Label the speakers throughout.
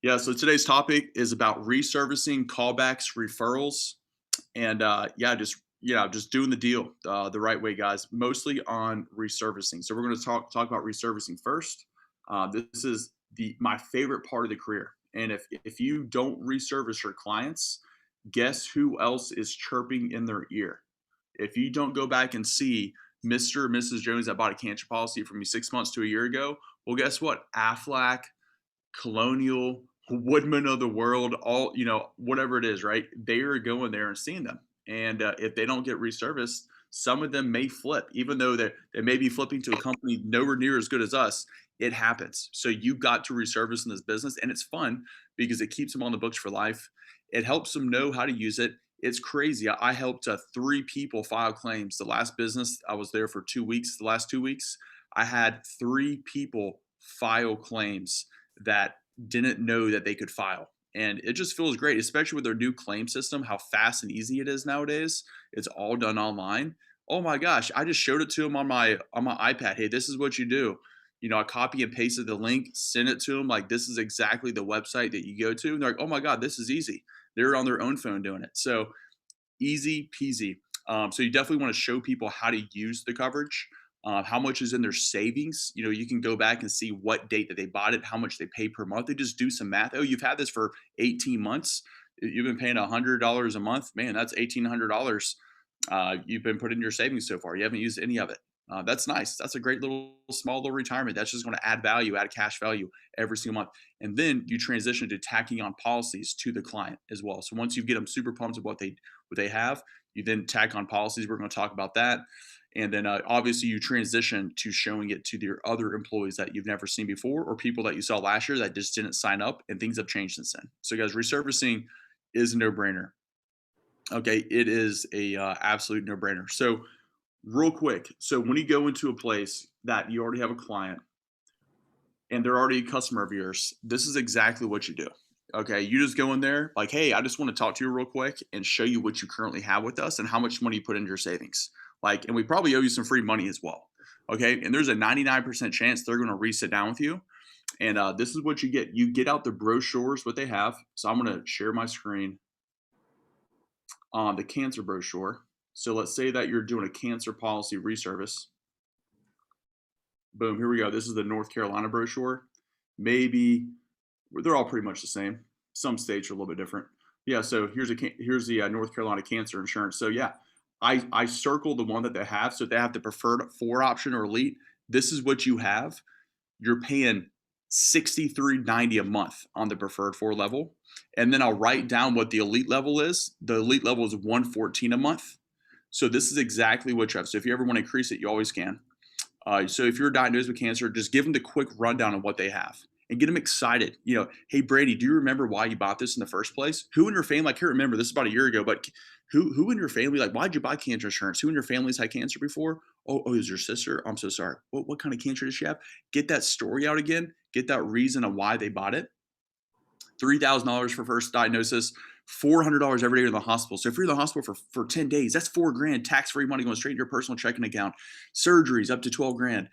Speaker 1: Yeah, so today's topic is about reservicing, callbacks, referrals, and just doing the deal the right way, guys. Mostly on reservicing. So we're going to talk about reservicing first. This is the my favorite part of the career. And if you don't reservice your clients, guess who else is chirping in their ear? If you don't go back and see Mr. or Mrs. Jones that bought a cancer policy from you 6 months to a year ago, well, guess what? Aflac, Colonial, Woodman of the world, all whatever it is, right? They are going there and seeing them, and if they don't get reserviced, some of them may flip, even though they may be flipping to a company nowhere near as good as us. It happens. So you got to reservice in this business, and it's fun because it keeps them on the books for life. It helps them know how to use it. It's crazy. I helped three people file claims. The last business I was there for 2 weeks. The last 2 weeks, I had three people file claims that didn't know that they could file. And it just feels great, especially with their new claim system, how fast and easy it is nowadays. It's all done online. Oh my gosh, I just showed it to them on my iPad. Hey, this is what you do. I copy and pasted the link, sent it to them. Like, this is exactly the website that you go to. And they're like, oh my God, this is easy. They're on their own phone doing it. So easy peasy. So you definitely want to show people how to use the coverage, how much is in their savings. You can go back and see what date that they bought it, how much they pay per month. They just do some math. Oh, you've had this for 18 months. You've been paying $100 a month. Man, that's $1,800 you've been putting in your savings so far. You haven't used any of it. That's nice. That's a great little small little retirement. That's just going to add value, add cash value every single month. And then you transition to tacking on policies to the client as well. So once you get them super pumped with what they have, you then tack on policies. We're going to talk about that. And then obviously you transition to showing it to your other employees that you've never seen before, or people that you saw last year that just didn't sign up, and things have changed since then. So guys, resurfacing is a no-brainer. Okay, it is a absolute no-brainer. So real quick, so when you go into a place that you already have a client and they're already a customer of yours, this is exactly what you do. Okay, you just go in there like, hey, I just want to talk to you real quick and show you what you currently have with us and how much money you put into your savings. Like, and we probably owe you some free money as well. Okay, and there's a 99% chance they're going to re-sit down with you. And this is what you get. You get out the brochures, what they have. So I'm going to share my screen on the cancer brochure. So let's say that you're doing a cancer policy reservice. Boom, here we go. This is the North Carolina brochure. Maybe they're all pretty much the same. Some states are a little bit different. Yeah, so here's the North Carolina cancer insurance. So yeah, I circled the one that they have. So if they have the preferred four option or elite, this is what you have. You're paying 63.90 a month on the preferred four level. And then I'll write down what the elite level is. The elite level is 114 a month. So this is exactly what you have. So if you ever want to increase it, you always can. So if you're diagnosed with cancer, just give them the quick rundown of what they have and get them excited. Hey Brady, do you remember why you bought this in the first place? Who in your family? I can't remember. This is about a year ago, but who in your family? Like, why'd you buy cancer insurance? Who in your family's had cancer before? Oh, is your sister? I'm so sorry. What kind of cancer does she have? Get that story out again. Get that reason of why they bought it. $3,000 for first diagnosis, $400 every day in the hospital. So if you're in the hospital for 10 days, that's $4,000 tax-free money going straight to your personal checking account. Surgeries up to 12 grand.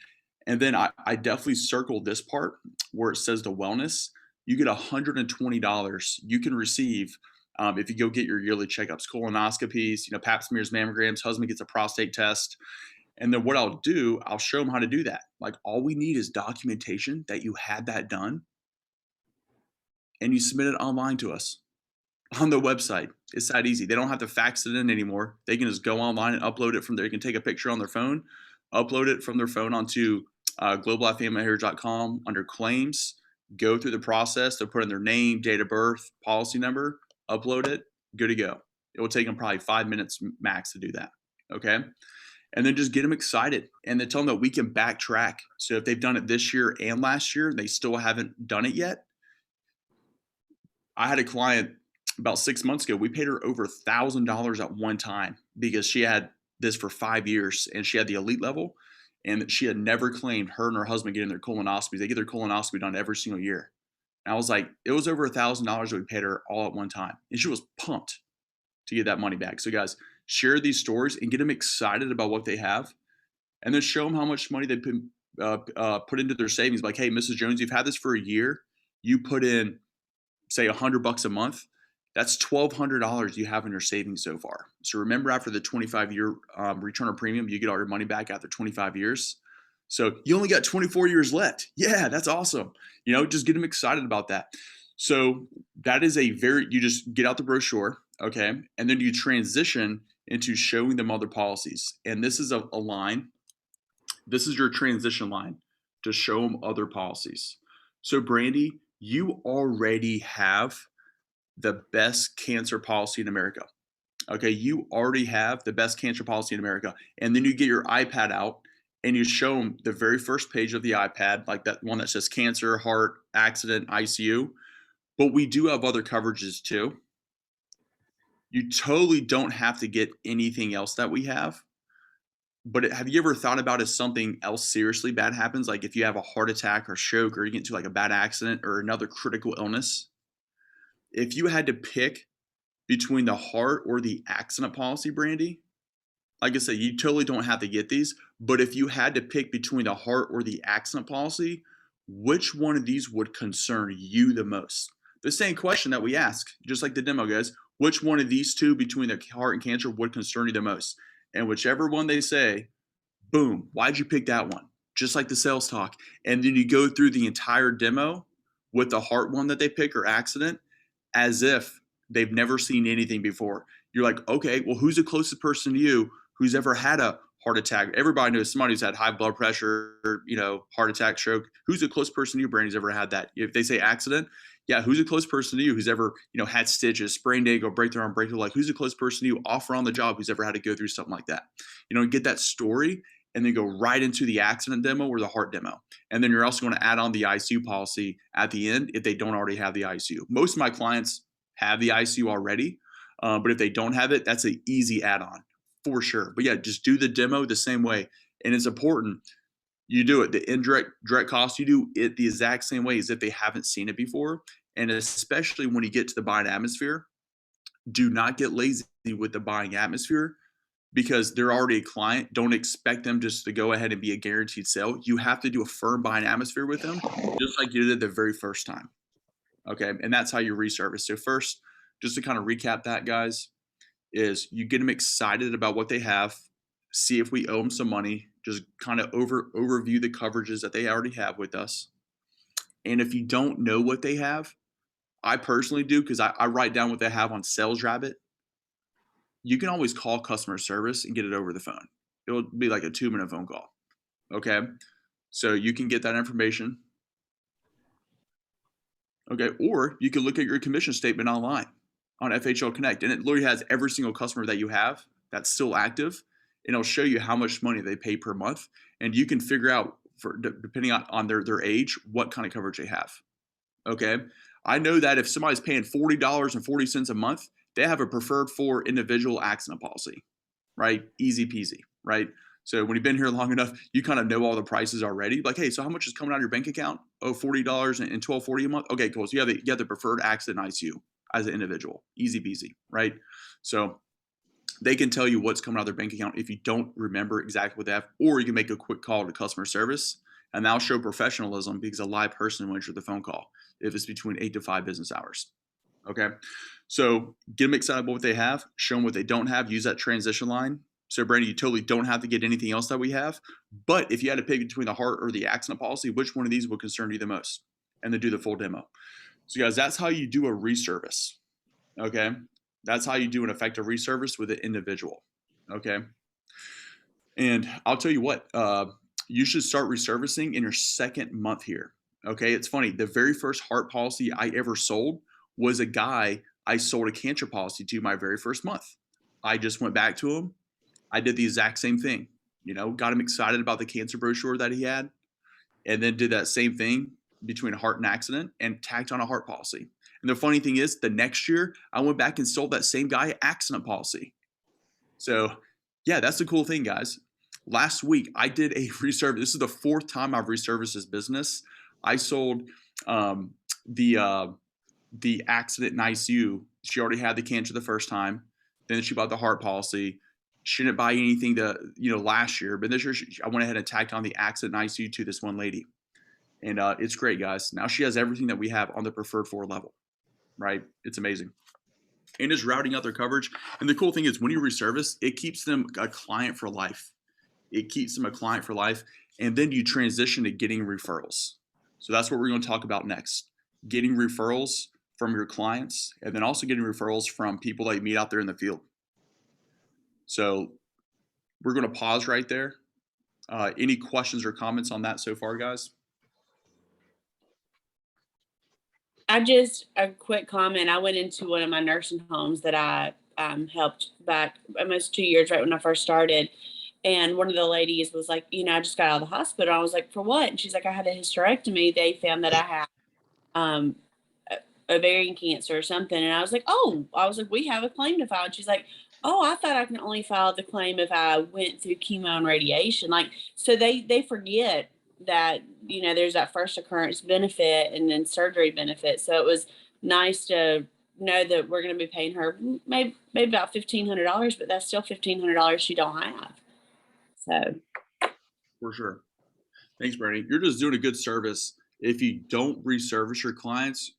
Speaker 1: And then I definitely circled this part where it says the wellness. You get $120 you can receive if you go get your yearly checkups, colonoscopies, pap smears, mammograms, husband gets a prostate test. And then what I'll do, I'll show them how to do that. Like, all we need is documentation that you had that done, and you submit it online to us on the website. It's that easy. They don't have to fax it in anymore. They can just go online and upload it from there. You can take a picture on their phone, upload it from their phone onto globalfamilyheritage.com under claims, go through the process. They'll put in their name, date of birth, policy number, upload it, good to go. It will take them probably 5 minutes max to do that. Okay. And then just get them excited and then tell them that we can backtrack. So if they've done it this year and last year, they still haven't done it yet. I had a client about 6 months ago. We paid her over $1,000 at one time because she had this for 5 years and she had the elite level, and she had never claimed. Her and her husband getting their colonoscopies. They get their colonoscopy done every single year. And I was like, it was over $1,000 that we paid her all at one time. And she was pumped to get that money back. So guys, share these stories and get them excited about what they have, and then show them how much money they put into their savings. Like, hey, Mrs. Jones, you've had this for a year. You put in say $100 a month, that's $1,200 you have in your savings so far. So remember, after the 25-year return of premium, you get all your money back after 25 years. So you only got 24 years left. Yeah, that's awesome. Just get them excited about that. So that is you just get out the brochure, okay, and then you transition into showing them other policies. And this is a line. This is your transition line to show them other policies. So Brandy, you already have the best cancer policy in America. Okay, you already have the best cancer policy in America. And then you get your iPad out and you show them the very first page of the iPad, like that one that says cancer, heart, accident, ICU. But we do have other coverages too. You totally don't have to get anything else that we have. But have you ever thought about if something else seriously bad happens, like if you have a heart attack or stroke, or you get into like a bad accident or another critical illness? If you had to pick between the heart or the accident policy, Brandy, like I said, you totally don't have to get these. But if you had to pick between the heart or the accident policy, which one of these would concern you the most? The same question that we ask, just like the demo guys. Which one of these two between the heart and cancer would concern you the most? And whichever one they say, boom, why'd you pick that one? Just like the sales talk. And then you go through the entire demo with the heart one that they pick or accident as if they've never seen anything before. You're like, okay, well, who's the closest person to you who's ever had a heart attack? Everybody knows somebody who's had high blood pressure, heart attack, stroke. Who's the close person to you, Brandy's ever had that? If they say accident, yeah, who's a close person to you who's ever, had stitches, sprained ankle, break their arm, break their leg? Who's a close person to you off or on the job who's ever had to go through something like that? Get that story and then go right into the accident demo or the heart demo. And then you're also going to add on the ICU policy at the end if they don't already have the ICU. Most of my clients have the ICU already, but if they don't have it, that's an easy add-on for sure. But yeah, just do the demo the same way. And it's important you do it. The direct cost, you do it the exact same way as if they haven't seen it before. And especially when you get to the buying atmosphere, do not get lazy with the buying atmosphere because they're already a client. Don't expect them just to go ahead and be a guaranteed sale. You have to do a firm buying atmosphere with them, just like you did the very first time. Okay. And that's how you reservice. So first, just to kind of recap that, guys, is you get them excited about what they have, see if we owe them some money, just kind of overview the coverages that they already have with us. And if you don't know what they have, I personally do because I write down what they have on Sales Rabbit. You can always call customer service and get it over the phone. It'll be like a 2-minute phone call. Okay. So you can get that information. Okay. Or you can look at your commission statement online on FHL Connect, and it literally has every single customer that you have that's still active, and it'll show you how much money they pay per month, and you can figure out, depending on their age, what kind of coverage they have. Okay, I know that if somebody's paying $40.40 a month, they have a preferred for individual accident policy, right? Easy peasy, right? So when you've been here long enough, you kind of know all the prices already. Like, hey, so how much is coming out of your bank account? Oh, $40 and $12.40 a month. Okay, cool. So you have the preferred accident ICU as an individual. Easy peasy, right? So they can tell you what's coming out of their bank account if you don't remember exactly what they have, or you can make a quick call to customer service, and that'll show professionalism because a live person will answer the phone call if it's between 8 to 5 business hours. Okay, so get them excited about what they have, show them what they don't have, use that transition line. So Brandon, you totally don't have to get anything else that we have, but if you had to pick between the heart or the accident policy, which one of these would concern you the most? And then do the full demo. So guys, that's how you do a reservice. Okay, that's how you do an effective reservice with an individual. Okay, and I'll tell you what, you should start reservicing in your second month here. Okay, it's funny. The very first heart policy I ever sold was a guy I sold a cancer policy to my very first month. I just went back to him. I did the exact same thing. Got him excited about the cancer brochure that he had, and then did that same thing between a heart and accident and tacked on a heart policy. And the funny thing is, the next year, I went back and sold that same guy accident policy. So, yeah, that's the cool thing, guys. Last week, I did a reservice. This is the 4th time I've reserviced this business. I sold the accident in ICU. She already had the cancer the first time. Then she bought the heart policy. She didn't buy anything last year, but this year I went ahead and tacked on the accident in ICU to this one lady. And it's great, guys. Now she has everything that we have on the preferred 4 level. right? It's amazing. And just routing out their coverage. And the cool thing is when you reservice, it keeps them a client for life. It keeps them a client for life. And then you transition to getting referrals. So that's what we're going to talk about next. Getting referrals from your clients, and then also getting referrals from people that you meet out there in the field. So we're going to pause right there. Any questions or comments on that so far, guys?
Speaker 2: I just a quick comment. I went into one of my nursing homes that I helped back almost 2 years right when I first started. And one of the ladies was like, I just got out of the hospital. I was like, for what? And she's like, I had a hysterectomy. They found that I had um, ovarian cancer or something. And I was like, oh, I was like, we have a claim to file. And she's like, oh, I thought I can only file the claim if I went through chemo and radiation. Like, so they forget that, there's that first occurrence benefit and then surgery benefit. So it was nice to know that we're going to be paying her maybe about $1,500, but that's still $1,500 she don't have. So
Speaker 1: For sure. Thanks, Brady. You're just doing a good service. If you don't reservice your clients,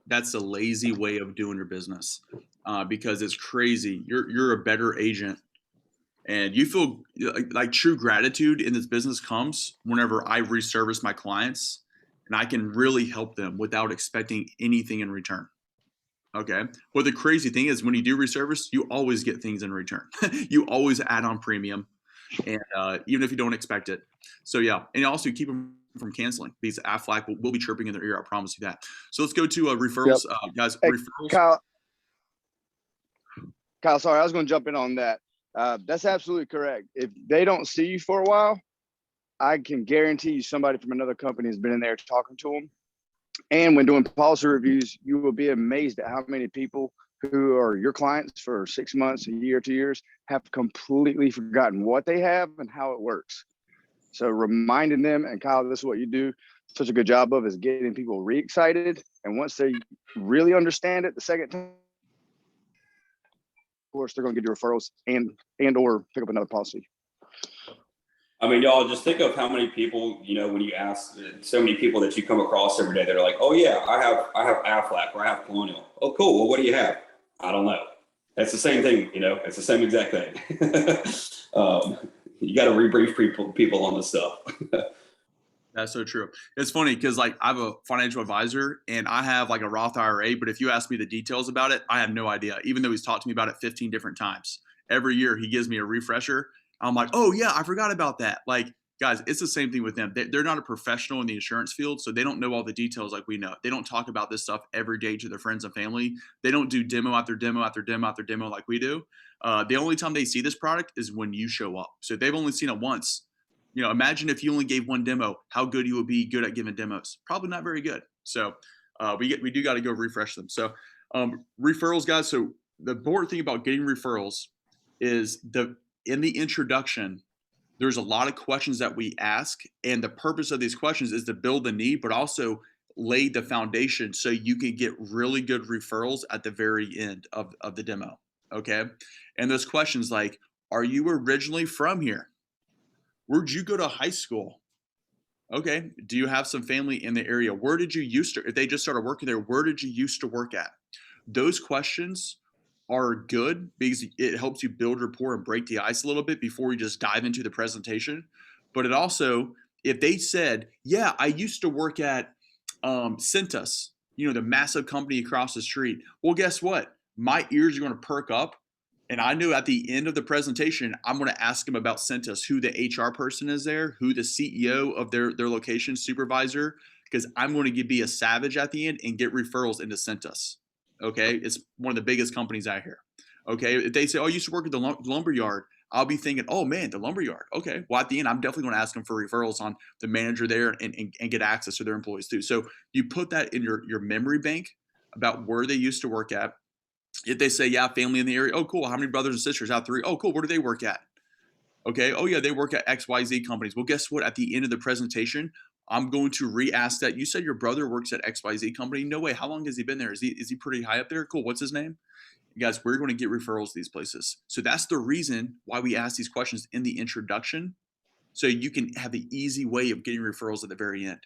Speaker 1: that's a lazy way of doing your business, because it's crazy. You're a better agent, and you feel like true gratitude in this business comes whenever I reservice my clients, and I can really help them without expecting anything in return. Okay. But the crazy thing is, when you do reservice, you always get things in return. You always add on premium, and even if you don't expect it. So yeah, and also keep them from canceling because Aflac will be chirping in their ear. I promise you that. So let's go to
Speaker 3: Yep.
Speaker 1: referrals, guys.
Speaker 3: Hey,
Speaker 1: Referrals.
Speaker 3: Kyle, sorry, I was going to jump in on that. That's absolutely correct. If they don't see you for a while, I can guarantee you somebody from another company has been in there talking to them. And when doing policy reviews, you will be amazed at how many people who are your clients for 6 months, a year, 2 years, have completely forgotten what they have and how it works. So reminding them, and Kyle, this is what you do such a good job of, is getting people re-excited. And once they really understand it the second time, of course, they're going to get your referrals and or pick up another policy.
Speaker 4: I mean, y'all just think of how many people, when you ask so many people that you come across every day, they're like, oh yeah, I have Aflac or I have Colonial. Oh, cool. Well, what do you have? I don't know. That's the same thing. It's the same exact thing. You got to rebrief people on this stuff.
Speaker 1: That's so true. It's funny because like I have a financial advisor and I have like a Roth IRA, but if you ask me the details about it, I have no idea. Even though he's talked to me about it 15 different times. Every year he gives me a refresher. I'm like, oh yeah, I forgot about that. Like, guys, it's the same thing with them. They're not a professional in the insurance field, so they don't know all the details like we know. They don't talk about this stuff every day to their friends and family. They don't do demo after demo after demo after demo like we do. The only time they see this product is when you show up. So if they've only seen it once, imagine if you only gave one demo, how good you would be good at giving demos. Probably not very good. So we do got to go refresh them. So referrals, guys. So the important thing about getting referrals is in the introduction, there's a lot of questions that we ask, and the purpose of these questions is to build the need, but also lay the foundation so you can get really good referrals at the very end of the demo. Okay. And those questions like, are you originally from here? Where'd you go to high school? Okay. Do you have some family in the area? Where did you used to, if they just started working there, where did you used to work at? Those questions are good because it helps you build rapport and break the ice a little bit before you just dive into the presentation. But it also, if they said, yeah, I used to work at Cintas, the massive company across the street. Well, guess what? My ears are going to perk up. And I knew at the end of the presentation, I'm going to ask them about Cintas, who the HR person is there, who the CEO of their location supervisor, because I'm going to be a savage at the end and get referrals into Cintas. Okay. It's one of the biggest companies out here. Okay. If they say, oh, you used to work at the lumber yard, I'll be thinking, oh man, the lumber yard. Okay. Well, at the end, I'm definitely going to ask them for referrals on the manager there and get access to their employees too. So you put that in your memory bank about where they used to work at. If they say, yeah, family in the area. Oh, cool. How many brothers and sisters? Out 3. Oh, cool. Where do they work at? Okay. Oh, yeah, they work at XYZ companies. Well, guess what? At the end of the presentation, I'm going to re-ask that. You said your brother works at XYZ company. No way. How long has he been there? Is he pretty high up there? Cool. What's his name? You guys, we're going to get referrals to these places. So that's the reason why we ask these questions in the introduction. So you can have the easy way of getting referrals at the very end.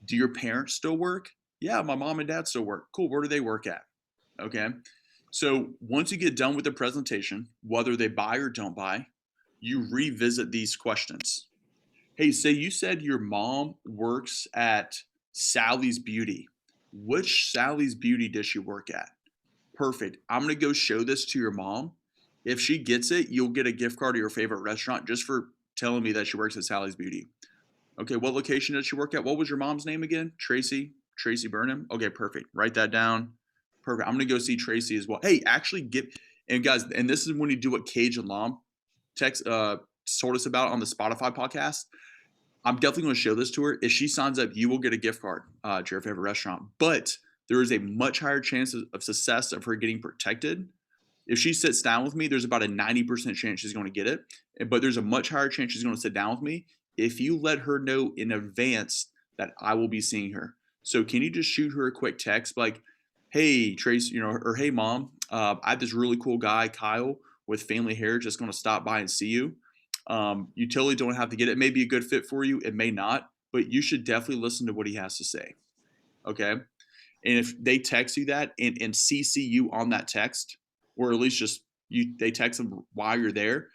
Speaker 1: Do your parents still work? Yeah, my mom and dad still work. Cool. Where do they work at? Okay. So once you get done with the presentation, whether they buy or don't buy, you revisit these questions. Hey, say you said your mom works at Sally's Beauty. Which Sally's Beauty does she work at? Perfect. I'm going to go show this to your mom. If she gets it, you'll get a gift card to your favorite restaurant just for telling me that she works at Sally's Beauty. Okay, what location does she work at? What was your mom's name again? Tracy? Tracy Burnham? Okay, perfect. Write that down. Perfect. I'm going to go see Tracy as well. Hey, actually get, and guys, and this is when you do what Cage and Lom told us about on the Spotify podcast. I'm definitely going to show this to her. If she signs up, you will get a gift card to your favorite restaurant. But there is a much higher chance of success of her getting protected. If she sits down with me, there's about a 90% chance she's going to get it. But there's a much higher chance she's going to sit down with me if you let her know in advance that I will be seeing her. So can you just shoot her a quick text like, hey, Trace, or hey, mom, I have this really cool guy, Kyle, with Family Hair, just going to stop by and see you. You totally don't have to get it. It may be a good fit for you. It may not, but you should definitely listen to what he has to say. Okay. And if they text you that and CC you on that text, or at least just they text them while you're there,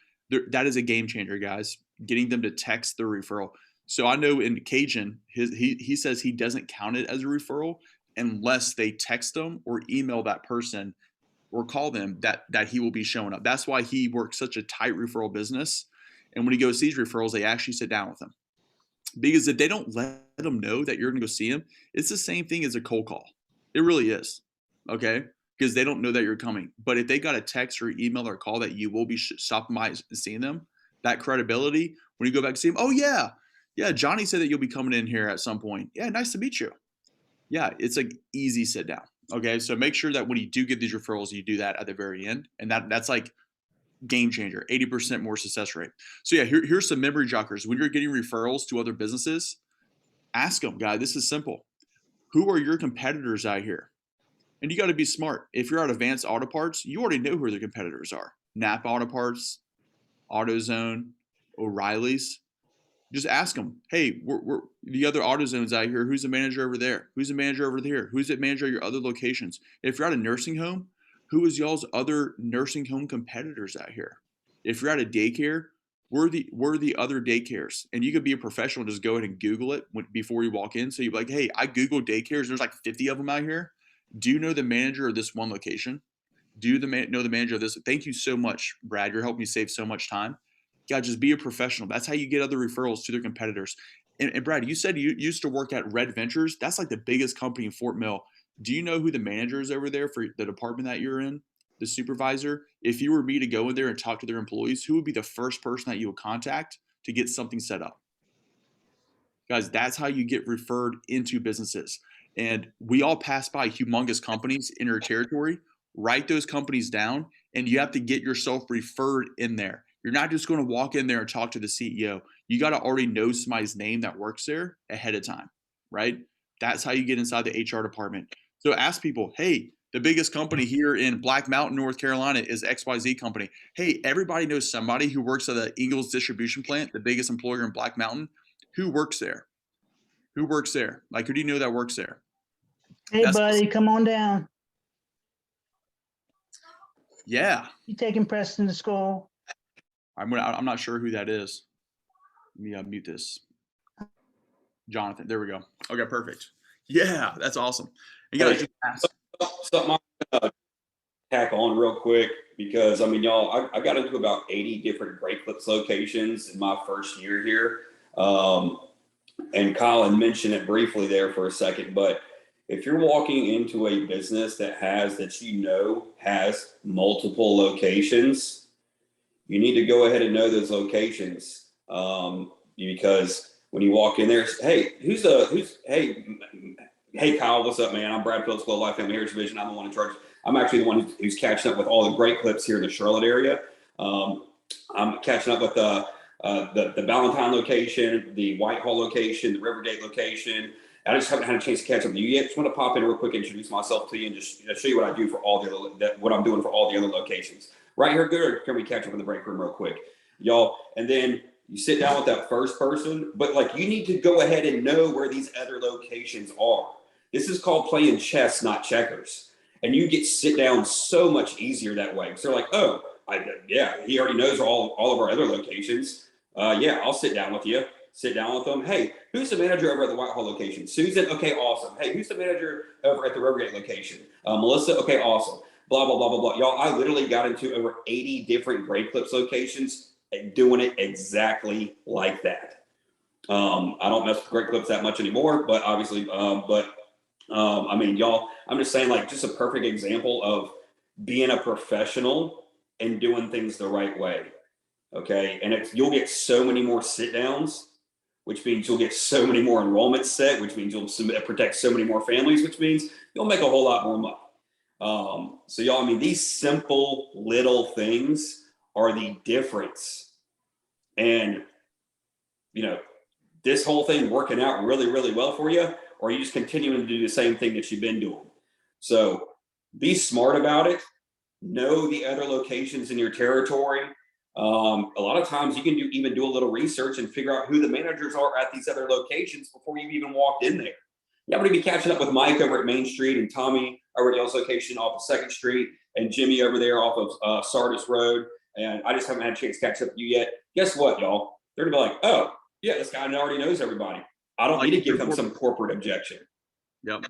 Speaker 1: that is a game changer, guys. Getting them to text their referral. So I know in Cajun, he says he doesn't count it as a referral unless they text them or email that person or call them that he will be showing up. That's why he works such a tight referral business. And when he goes to these referrals, they actually sit down with him. Because if they don't let them know that you're going to go see him, it's the same thing as a cold call. It really is. Okay? Because they don't know that you're coming. But if they got a text or email or call that you will be stopping by and seeing them, that credibility, when you go back and see him, oh, yeah, Johnny said that you'll be coming in here at some point. Yeah, nice to meet you. Yeah, it's like easy sit down. Okay, so make sure that when you do get these referrals, you do that at the very end. And that's like game changer, 80% more success rate. So yeah, here's some memory joggers. When you're getting referrals to other businesses, ask them, guy, this is simple. Who are your competitors out here? And you got to be smart. If you're at Advanced Auto Parts, you already know who their competitors are. Napa Auto Parts, AutoZone, O'Reilly's. Just ask them, hey, we're the other AutoZones out here. Who's the manager over there? Who's the manager over there? Who's the manager at your other locations? If you're at a nursing home, who is y'all's other nursing home competitors out here? If you're at a daycare, we're the other daycares. And you could be a professional, just go ahead and Google it before you walk in. So you're like, hey, I Googled daycares. There's like 50 of them out here. Do you know the manager of this one location? Do you know the manager of this? Thank you so much, Brad. You're helping me save so much time. God, just be a professional. That's how you get other referrals to their competitors. And Brad, you said you used to work at Red Ventures. That's like the biggest company in Fort Mill. Do you know who the manager is over there for the department that you're in? The supervisor? If you were me to go in there and talk to their employees, who would be the first person that you would contact to get something set up? Guys, that's how you get referred into businesses. And we all pass by humongous companies in your territory. Write those companies down, and you have to get yourself referred in there. You're not just going to walk in there and talk to the CEO. You got to already know somebody's name that works there ahead of time, right? That's how you get inside the HR department. So ask people, hey, the biggest company here in Black Mountain, North Carolina is XYZ company. Hey, everybody knows somebody who works at the Ingles distribution plant, the biggest employer in Black Mountain. Who works there? Who works there? Like, who do you know that works there?
Speaker 5: Hey, buddy, come on down.
Speaker 1: Yeah.
Speaker 5: You taking Preston to school?
Speaker 1: I'm not sure who that is. Let me mute this. Jonathan. There we go. Okay, perfect. Yeah, that's awesome. You gotta just ask.
Speaker 4: Something I'm tack on real quick, because I mean, y'all, I got into about 80 different Great Clips locations in my first year here. And Colin mentioned it briefly there for a second, but if you're walking into a business that has multiple locations, you need to go ahead and know those locations, because when you walk in there, hey, hey Kyle, what's up, man? I'm Brad Phillips, Global Life Family Heritage Division. I'm the one in charge. I'm actually the one who's catching up with all the Great Clips here in the Charlotte area. I'm catching up with the Valentine location, the Whitehall location, the Riverdale location. I just haven't had a chance to catch up with you yet. Just want to pop in real quick, introduce myself to you, and just show you what I do for all the other, what I'm doing for all the other locations. Right here, good, or can we catch up in the break room real quick, y'all? And then you sit down with that first person, but like you need to go ahead and know where these other locations are. This is called playing chess, not checkers. And you get sit down so much easier that way. Because they're like, oh, yeah, he already knows all of our other locations. Yeah, I'll sit down with you. Sit down with them. Hey, who's the manager over at the Whitehall location? Susan. Okay, awesome. Hey, who's the manager over at the Rivergate location? Melissa. Okay, awesome. Blah, blah, blah, blah, blah. Y'all, I literally got into over 80 different Great Clips locations and doing it exactly like that. I don't mess with Great Clips that much anymore, but obviously, I mean, y'all, I'm just saying, like, just a perfect example of being a professional and doing things the right way. Okay. And you'll get so many more sit downs, which means you'll get so many more enrollments set, which means you'll protect so many more families, which means you'll make a whole lot more money. So y'all, I mean, these simple little things are the difference. And, you know, this whole thing working out really, really well for you, or are you just continuing to do the same thing that you've been doing? So be smart about it. Know the other locations in your territory. A lot of times you can even do a little research and figure out who the managers are at these other locations before you've even walked in there. Yeah, I'm going to be catching up with Mike over at Main Street and Tommy over at y'all's location off of 2nd Street and Jimmy over there off of Sardis Road. And I just haven't had a chance to catch up with you yet. Guess what, y'all? They're going to be like, oh, yeah, this guy already knows everybody. I don't need to give him some corporate objection.
Speaker 1: Yep.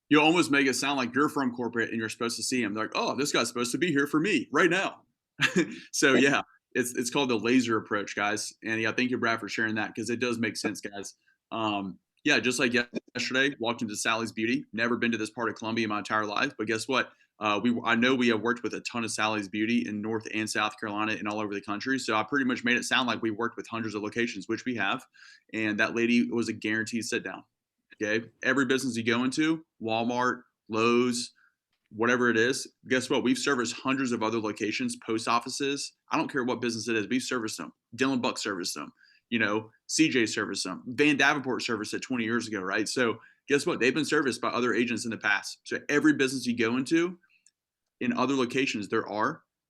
Speaker 1: You almost make it sound like you're from corporate and you're supposed to see him. They're like, oh, this guy's supposed to be here for me right now. So yeah, it's called the laser approach, guys. And yeah, thank you, Brad, for sharing that, because it does make sense, guys. Yeah, just like yesterday, walked into Sally's Beauty. Never been to this part of Columbia in my entire life, but guess what? I know we have worked with a ton of Sally's Beauty in North and South Carolina and all over the country. So I pretty much made it sound like we worked with hundreds of locations, which we have. And that lady was a guaranteed sit down. Okay. Every business you go into, Walmart, Lowe's, whatever it is, guess what? We've serviced hundreds of other locations, post offices. I don't care what business it is. We've serviced them. Dylan Buck serviced them. You know, CJ serviced them. Van Davenport serviced it 20 years ago, right? So guess what? They've been serviced by other agents in the past. So every business you go into in other locations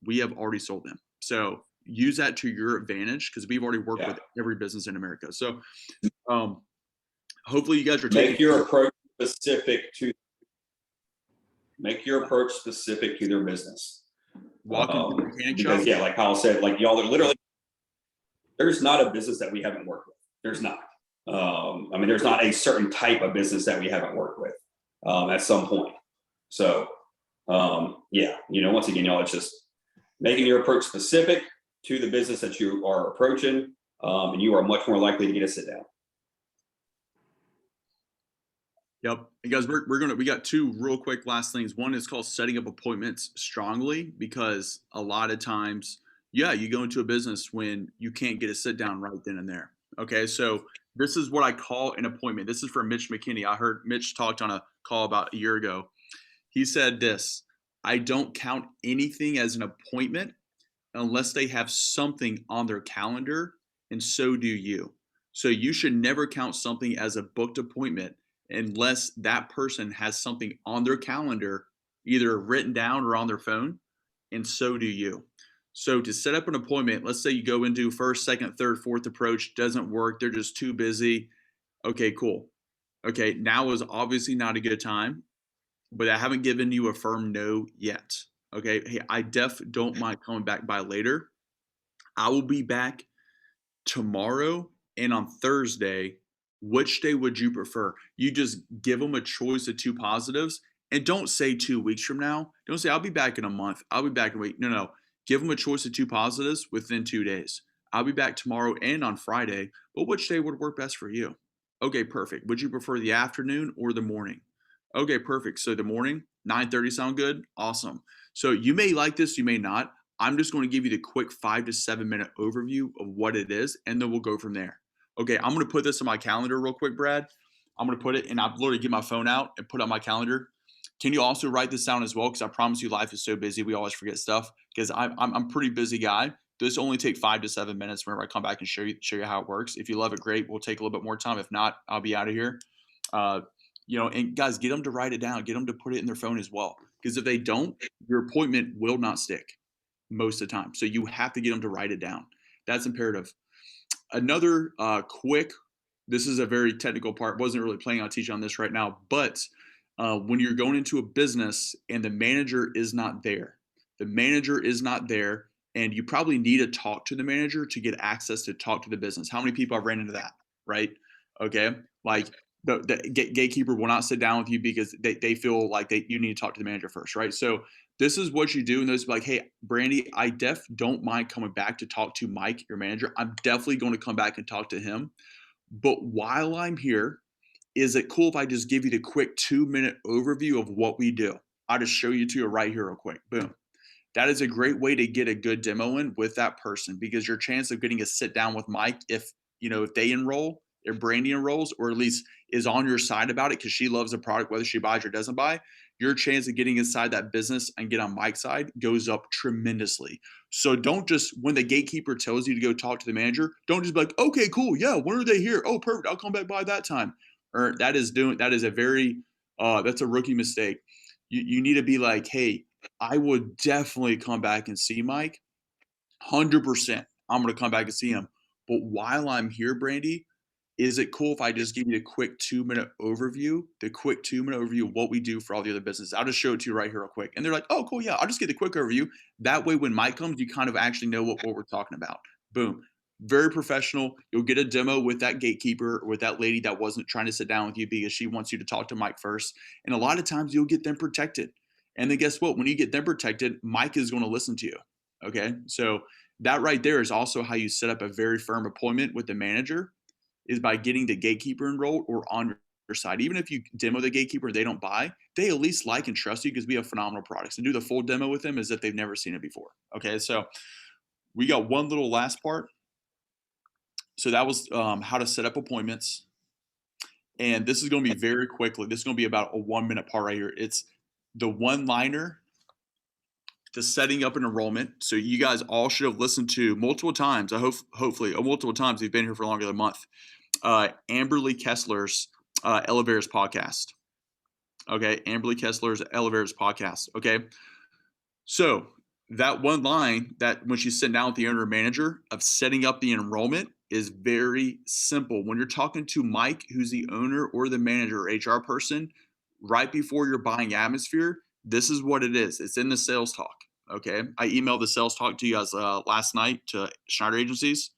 Speaker 1: we have already sold them. So use that to your advantage, because we've already worked with every business in America. So hopefully you guys are taking
Speaker 4: your approach specific to their business.
Speaker 1: Walking through mechanic
Speaker 4: because
Speaker 1: shop.
Speaker 4: Yeah, like Kyle said, like y'all are literally, there's not a business that we haven't worked with. There's not. I mean, there's not a certain type of business that we haven't worked with at some point. So yeah, you know, once again, y'all, it's just making your approach specific to the business that you are approaching, and you are much more likely to get a sit down.
Speaker 1: Yep. And guys, we got two real quick last things. One is called setting up appointments strongly, because a lot of times, yeah, you go into a business when you can't get a sit down right then and there. Okay. So this is what I call an appointment. This is from Mitch McKinney. I heard Mitch talked on a call about a year ago. He said this: I don't count anything as an appointment unless they have something on their calendar, and so do you. So you should never count something as a booked appointment unless that person has something on their calendar, either written down or on their phone, and so do you. So to set up an appointment, let's say you go into first, second, third, fourth approach, doesn't work, they're just too busy. Okay, cool. Okay, now is obviously not a good time, but I haven't given you a firm no yet. Okay, hey, I don't mind coming back by later. I will be back tomorrow and on Thursday. Which day would you prefer? You just give them a choice of two positives, and don't say 2 weeks from now. Don't say, I'll be back in a month. I'll be back in a week. No. Give them a choice of two positives within 2 days. I'll be back tomorrow and on Friday, but which day would work best for you? Okay, perfect. Would you prefer the afternoon or the morning? Okay, perfect. So the morning, 9:30 sound good? Awesome. So you may like this, you may not. I'm just going to give you the quick 5 to 7 minute overview of what it is, and then we'll go from there. Okay, I'm going to put this on my calendar real quick, Brad. I'm going to put it, and I'll literally get my phone out and put it on my calendar. Can you also write this down as well? Because I promise you, life is so busy, we always forget stuff. Because I'm a pretty busy guy. This only take 5 to 7 minutes whenever I come back and show you how it works. If you love it, great. We'll take a little bit more time. If not, I'll be out of here. You know, and guys, get them to write it down. Get them to put it in their phone as well. Because if they don't, your appointment will not stick most of the time. So you have to get them to write it down. That's imperative. Another quick, this is a very technical part. Wasn't really planning on teaching on this right now, but when you're going into a business and the manager is not there. The manager is not there, and you probably need to talk to the manager to get access to talk to the business. How many people have ran into that, right? Okay, like the gatekeeper will not sit down with you because they feel like you need to talk to the manager first, right? So this is what you do, and those be like, hey, Brandy, I don't mind coming back to talk to Mike, your manager. I'm definitely going to come back and talk to him. But while I'm here, is it cool if I just give you the quick 2-minute overview of what we do? I'll just show you to you right here real quick. Boom. That is a great way to get a good demo in with that person, because your chance of getting a sit down with Mike, if they enroll, if Brandy enrolls, or at least is on your side about it because she loves the product, whether she buys or doesn't buy, your chance of getting inside that business and get on Mike's side goes up tremendously. So don't just, when the gatekeeper tells you to go talk to the manager, don't just be like, okay, cool, yeah, when are they here? Oh, perfect, I'll come back by that time. Or that is a very that's a rookie mistake. You need to be like, hey, I would definitely come back and see Mike. 100%. I'm going to come back and see him. But while I'm here, Brandy, is it cool if I just give you the quick 2-minute overview, of what we do for all the other businesses? I'll just show it to you right here real quick. And they're like, oh, cool. Yeah, I'll just get the quick overview. That way, when Mike comes, you kind of actually know what we're talking about. Boom. Very professional. You'll get a demo with that gatekeeper, with that lady that wasn't trying to sit down with you because she wants you to talk to Mike first. And a lot of times you'll get them protected. And then guess what? When you get them protected, Mike is going to listen to you. Okay. So that right there is also how you set up a very firm appointment with the manager, is by getting the gatekeeper enrolled or on your side. Even if you demo the gatekeeper, they don't buy, they at least like and trust you because we have phenomenal products. And do the full demo with them as if they've never seen it before. Okay. So we got one little last part. So that was how to set up appointments. And this is going to be very quickly. This is going to be about a 1-minute part right here. It's the one-liner, the setting up an enrollment. So you guys all should have listened to multiple times. I hopefully multiple times. You've been here for longer than a month. Amberly Kessler's Elevators podcast. Okay, Amberly Kessler's Elevators podcast. Okay, so that one line that when she's sitting down with the owner or manager of setting up the enrollment is very simple. When you're talking to Mike, who's the owner or the manager or HR person, right before your buying atmosphere, this is what it is. It's in the sales talk. Okay. I emailed the sales talk to you guys last night to Schneider agencies.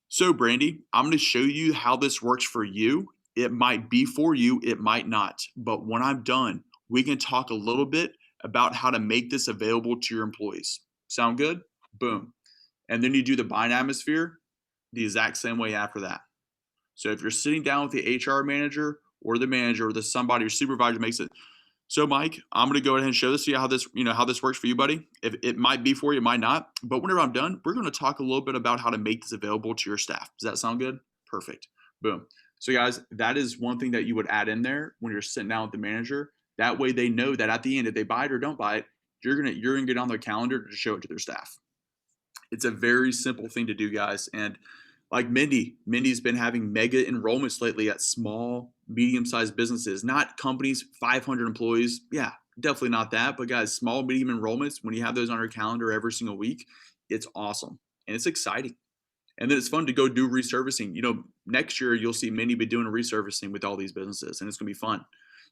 Speaker 1: So Brandy, I'm going to show you how this works for you. It might be for you. It might not. But when I'm done, we can talk a little bit about how to make this available to your employees. Sound good? Boom. And then you do the buying atmosphere the exact same way after that. So if you're sitting down with the HR manager or the manager or somebody, your supervisor makes it. So Mike, I'm going to go ahead and show this to you how this works for you, buddy. If it might be for you, it might not. But whenever I'm done, we're going to talk a little bit about how to make this available to your staff. Does that sound good? Perfect. Boom. So guys, that is one thing that you would add in there when you're sitting down with the manager. That way they know that at the end, if they buy it or don't buy it, you're gonna get on their calendar to show it to their staff. It's a very simple thing to do, guys. And like Mindy's been having mega enrollments lately at small, medium-sized businesses, not companies, 500 employees. Yeah, definitely not that. But guys, small, medium enrollments, when you have those on your calendar every single week, it's awesome. And it's exciting. And then it's fun to go do reservicing. Next year, you'll see Mindy be doing a reservicing with all these businesses, and it's going to be fun.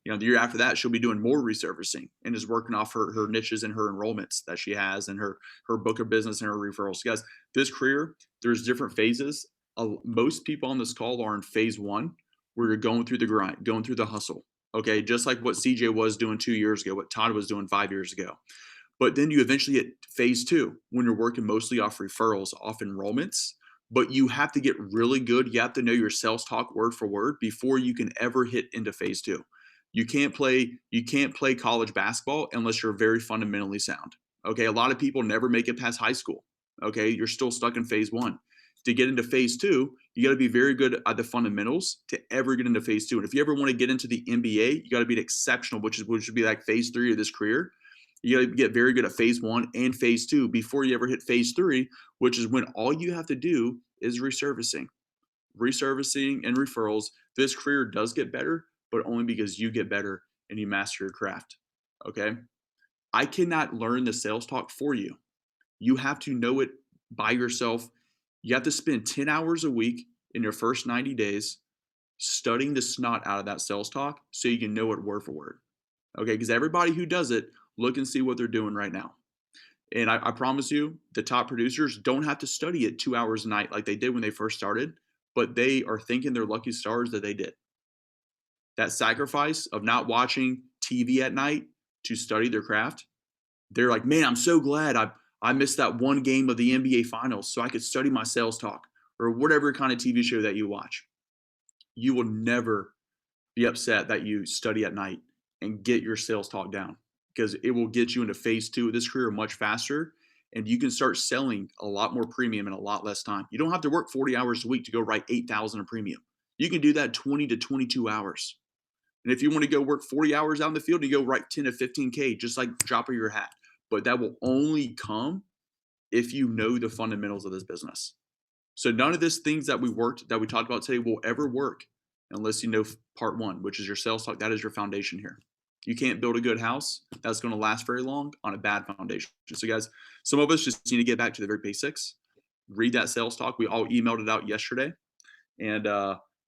Speaker 1: The year after that, she'll be doing more reservicing and just working off her niches and her enrollments that she has and her book of business and her referrals. Guys, this career, there's different phases. Most people on this call are in phase 1, where you're going through the grind, going through the hustle. Okay, just like what CJ was doing 2 years ago, what Todd was doing 5 years ago. But then you eventually hit phase 2, when you're working mostly off referrals, off enrollments. But you have to get really good. You have to know your sales talk word for word before you can ever hit into phase 2. You can't play college basketball unless you're very fundamentally sound. Okay, a lot of people never make it past high school. Okay, you're still stuck in phase 1. To get into phase 2, you got to be very good at the fundamentals to ever get into phase 2. And if you ever want to get into the NBA, you got to be exceptional, which would be like phase 3 of this career. You got to get very good at phase 1 and phase 2 before you ever hit phase 3, which is when all you have to do is reservicing and referrals. This career does get better, but only because you get better and you master your craft. Okay. I cannot learn the sales talk for you. You have to know it by yourself. You have to spend 10 hours a week in your first 90 days studying the snot out of that sales talk so you can know it word for word. Okay, because everybody who does it, look and see what they're doing right now. And I promise you, the top producers don't have to study it 2 hours a night like they did when they first started, but they are thinking they're lucky stars that they did. That sacrifice of not watching TV at night to study their craft, they're like, man, I'm so glad I missed that one game of the NBA Finals so I could study my sales talk or whatever kind of TV show that you watch. You will never be upset that you study at night and get your sales talk down, because it will get you into phase 2 of this career much faster, and you can start selling a lot more premium in a lot less time. You don't have to work 40 hours a week to go write 8,000 a premium. You can do that 20 to 22 hours. And if you want to go work 40 hours out in the field, you go write 10 to 15K, just like drop of your hat. But that will only come if you know the fundamentals of this business. So none of these things that we talked about today will ever work unless you know part 1, which is your sales talk. That is your foundation here. You can't build a good house that's going to last very long on a bad foundation. So guys, some of us just need to get back to the very basics. Read that sales talk. We all emailed it out yesterday. And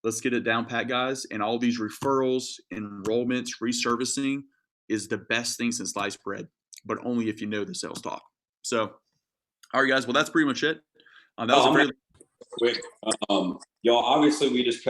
Speaker 1: let's get it down pat, guys. And all these referrals, enrollments, reservicing is the best thing since sliced bread, but only if you know the sales talk. So, all right, guys. Well, that's pretty much it. That was a very
Speaker 4: quick. Y'all, obviously, we just covered